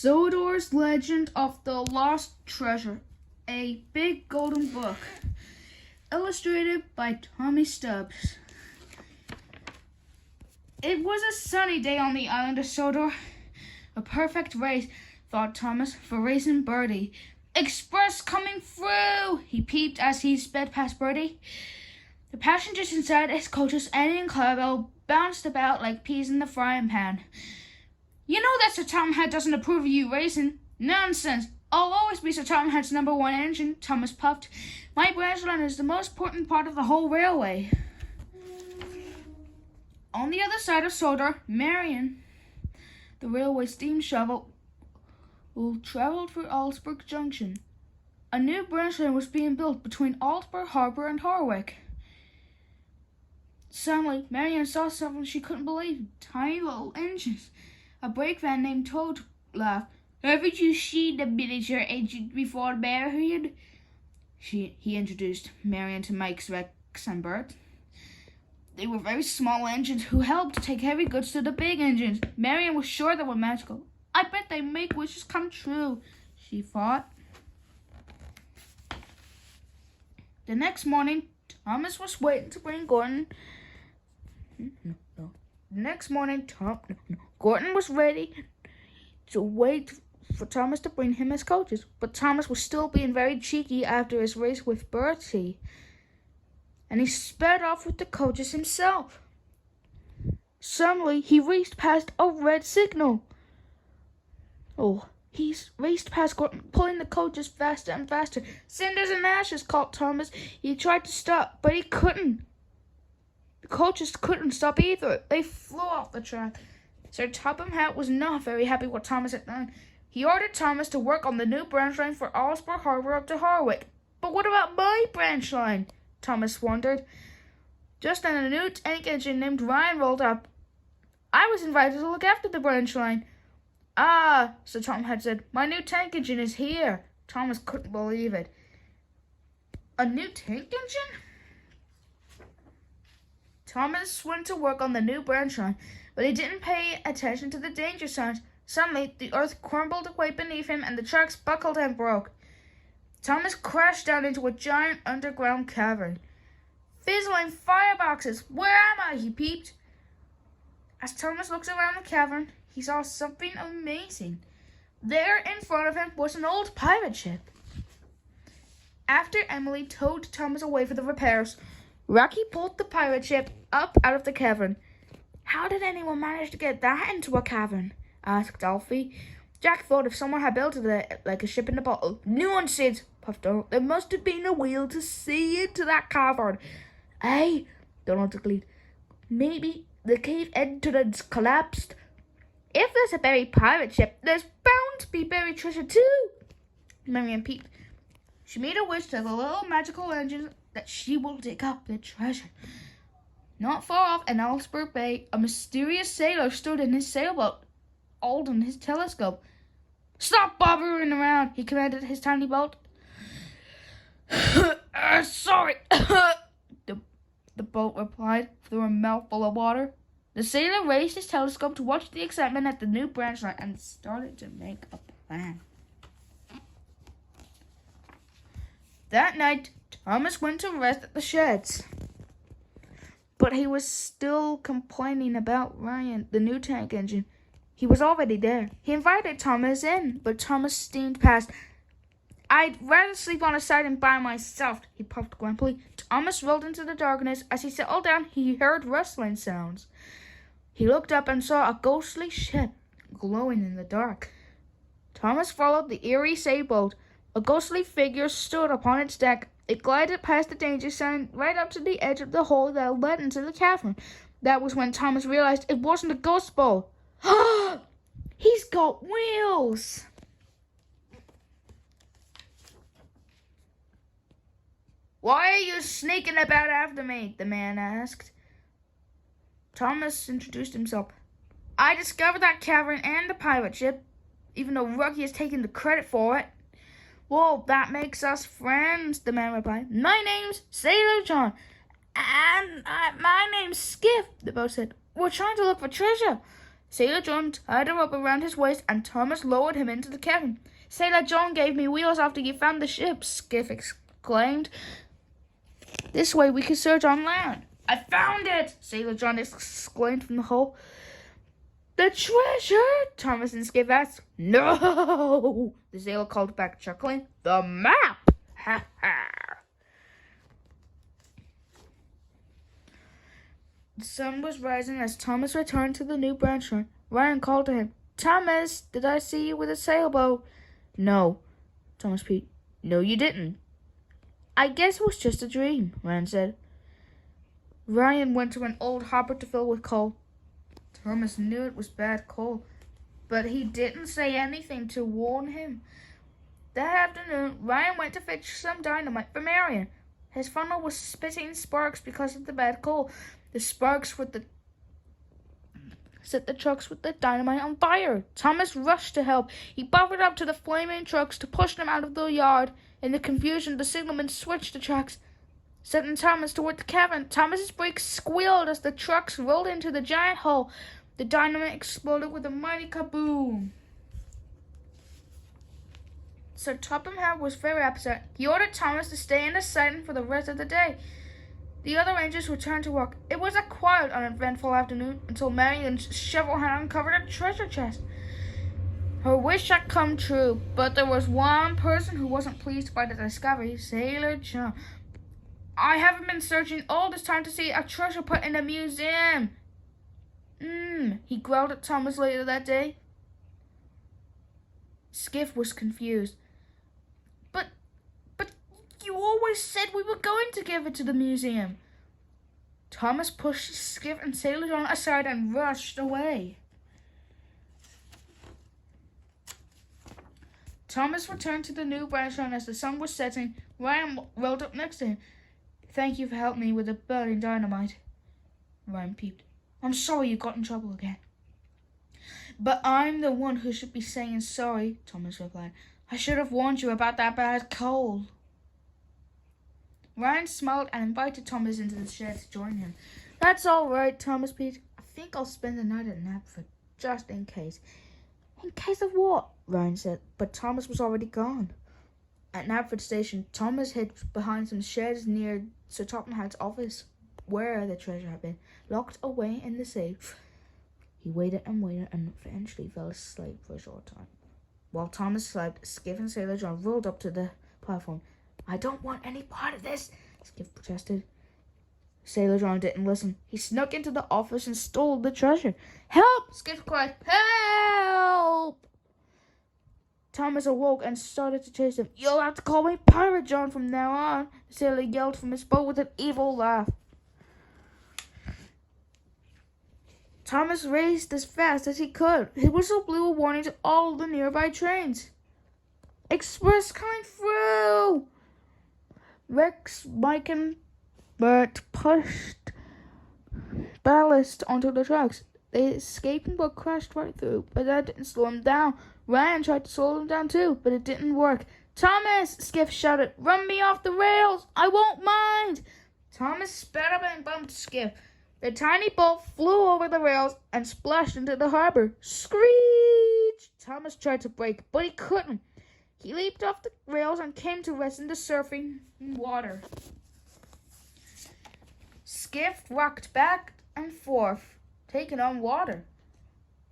Sodor's Legend of the Lost Treasure, a big golden book, illustrated by Tommy Stubbs. It was a sunny day on the island of Sodor. A perfect race, thought Thomas, for racing Birdie. Express coming through, he peeped as he sped past Birdie. The passengers inside his coaches, Annie and Clarabelle, bounced about like peas in the frying pan. You know that Sir Tomhead doesn't approve of you racing. Nonsense. I'll always be Sir Tomhead's number one engine, Thomas puffed. My branch line is the most important part of the whole railway. On the other side of Sodor, Marion, the railway steam shovel, traveled through Alsburg Junction. A new branch line was being built between Alsburg Harbour and Harwick. Suddenly, Marion saw something she couldn't believe. Tiny little engines. A brake van named Toad laughed. Haven't you seen the miniature engine before, Marion? He introduced Marion to Mike's Rex and Bert. They were very small engines who helped take heavy goods to the big engines. Marion was sure they were magical. I bet they make wishes come true, she thought. The next morning, Thomas was waiting to bring Gordon. Gordon was ready to wait for Thomas to bring him his coaches, but Thomas was still being very cheeky after his race with Bertie, and he sped off with the coaches himself. Suddenly, he raced past a red signal. He raced past Gordon, pulling the coaches faster and faster. Cinders and ashes, called Thomas. He tried to stop, but he couldn't. The coaches couldn't stop either. They flew off the track. Sir Topham Hatt was not very happy what Thomas had done. He ordered Thomas to work on the new branch line for Alsburg Harbour up to Harwick. But what about my branch line? Thomas wondered. Just then a new tank engine named Ryan rolled up. I was invited to look after the branch line. Ah, Sir Topham Hatt said, my new tank engine is here. Thomas couldn't believe it. A new tank engine? Thomas went to work on the new branch line, but he didn't pay attention to the danger signs. Suddenly, the earth crumbled away beneath him and the tracks buckled and broke. Thomas crashed down into a giant underground cavern. Fizzling fireboxes! Where am I? He peeped. As Thomas looked around the cavern, he saw something amazing. There in front of him was an old pirate ship. After Emily towed Thomas away for the repairs, Rocky pulled the pirate ship up out of the cavern. How did anyone manage to get that into a cavern? Asked Alfie. Jack thought if someone had built it like a ship in a bottle. Nonsense, puffed Donald. There must have been a wheel to see into that cavern. Aye, Donald declared. Maybe the cave entrance collapsed. If there's a buried pirate ship, there's bound to be buried treasure too. Marion peeped. She made a wish to the little magical engine that she will dig up the treasure. Not far off in Alsburg Bay, a mysterious sailor stood in his sailboat, holding his telescope. Stop bothering around, he commanded his tiny boat. Sorry, the boat replied through a mouthful of water. The sailor raised his telescope to watch the excitement at the new branch line and started to make a plan. That night, Thomas went to rest at the sheds. But he was still complaining about Ryan, the new tank engine. He was already there. He invited Thomas in, but Thomas steamed past. I'd rather sleep on a siding by myself, he puffed grumpily. Thomas rolled into the darkness. As he settled down, he heard rustling sounds. He looked up and saw a ghostly ship glowing in the dark. Thomas followed the eerie sailboat. A ghostly figure stood upon its deck. It glided past the danger sign right up to the edge of the hole that led into the cavern. That was when Thomas realized it wasn't a ghost boat. He's got wheels! Why are you sneaking about after me? The man asked. Thomas introduced himself. I discovered that cavern and the pirate ship, even though Rocky has taken the credit for it. Well, that makes us friends, the man replied. My name's Sailor John, and my name's Skiff, the boat said. We're trying to look for treasure. Sailor John tied a rope around his waist, and Thomas lowered him into the cabin. "Sailor John gave me wheels after you found the ship," Skiff exclaimed. "This way we can search on land." "I found it!" Sailor John exclaimed from the hole. "The treasure?" Thomas and Skiff asked. "No!" the sailor called back, chuckling. "The map! Ha ha!" The sun was rising as Thomas returned to the new branch line. Ryan called to him. "Thomas, did I see you with a sailboat?" "No." Thomas peeped. "No, you didn't." "I guess it was just a dream," Ryan said. Ryan went to an old hopper to fill with coal. Thomas knew it was bad coal, but he didn't say anything to warn him. That afternoon, Ryan went to fetch some dynamite for Marion. His funnel was spitting sparks because of the bad coal. The sparks set the trucks with the dynamite on fire. Thomas rushed to help. He buffered up to the flaming trucks to push them out of the yard. In the confusion, the signalman switched the tracks, setting Thomas toward the cabin. Thomas's brakes squealed as the trucks rolled into the giant hole. The dynamite exploded with a mighty kaboom. Sir Topham Hatt was very upset. He ordered Thomas to stay in the siding for the rest of the day. The other rangers returned to work. It was a quiet, uneventful afternoon until Marion's shovel hand uncovered a treasure chest. Her wish had come true, but there was one person who wasn't pleased by the discovery: Sailor John. "I haven't been searching all this time to see a treasure put in a museum," he growled at Thomas later that day. Skiff was confused. But you always said we were going to give it to the museum." Thomas pushed Skiff and Sailor John aside and rushed away. Thomas returned to the new branch line as the sun was setting. Ryan rolled up next to him. "Thank you for helping me with the burning dynamite." Ryan peeped. "I'm sorry you got in trouble again." "But I'm the one who should be saying sorry," Thomas replied. "I should have warned you about that bad coal." Ryan smiled and invited Thomas into the shed to join him. "That's all right," Thomas peeped. "I think I'll spend the night at Knapford, just in case." "In case of what?" Ryan said, but Thomas was already gone. At Knapford Station, Thomas hid behind some sheds near Sir Topham Hatt's office, where the treasure had been, locked away in the safe. He waited and eventually fell asleep for a short time. While Thomas slept, Skiff and Sailor John rolled up to the platform. "I don't want any part of this," Skiff protested. Sailor John didn't listen. He snuck into the office and stole the treasure. "Help!" Skiff cried. "Help!" Thomas awoke and started to chase him. "You'll have to call me Pirate John from now on," the sailor yelled from his boat with an evil laugh. Thomas raced as fast as he could. His whistle blew a warning to all the nearby trains. "Express coming through!" Rex, Mike, and Bert pushed ballast onto the tracks. They escaped but crashed right through, but that didn't slow him down. Ryan tried to slow them down too, but it didn't work. "Thomas!" Skiff shouted. "Run me off the rails! I won't mind!" Thomas sped up and bumped Skiff. The tiny boat flew over the rails and splashed into the harbor. Screech! Thomas tried to brake, but he couldn't. He leaped off the rails and came to rest in the surfing water. Skiff rocked back and forth, taking on water.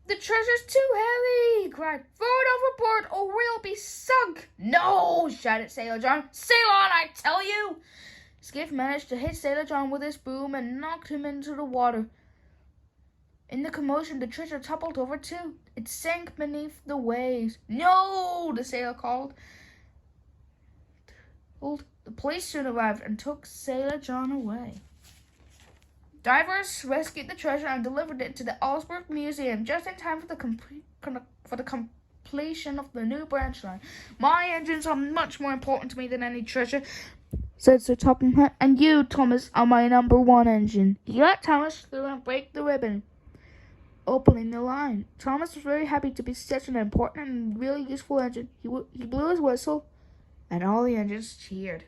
"The treasure's too heavy!" he cried. "Throw it overboard or we'll be sunk!" "No!" shouted Sailor John. "Sail on, I tell you!" Skiff managed to hit Sailor John with his boom and knocked him into the water. In the commotion, the treasure toppled over too. It sank beneath the waves. "No!" the sailor called. The police soon arrived and took Sailor John away. Divers rescued the treasure and delivered it to the Augsburg Museum just in time for the completion of the new branch line. "My engines are much more important to me than any treasure," said Sir Topham Hatt, "and you, Thomas, are my number one engine." He let Thomas through and break the ribbon, opening the line. Thomas was very happy to be such an important and really useful engine. He blew his whistle, and all the engines cheered.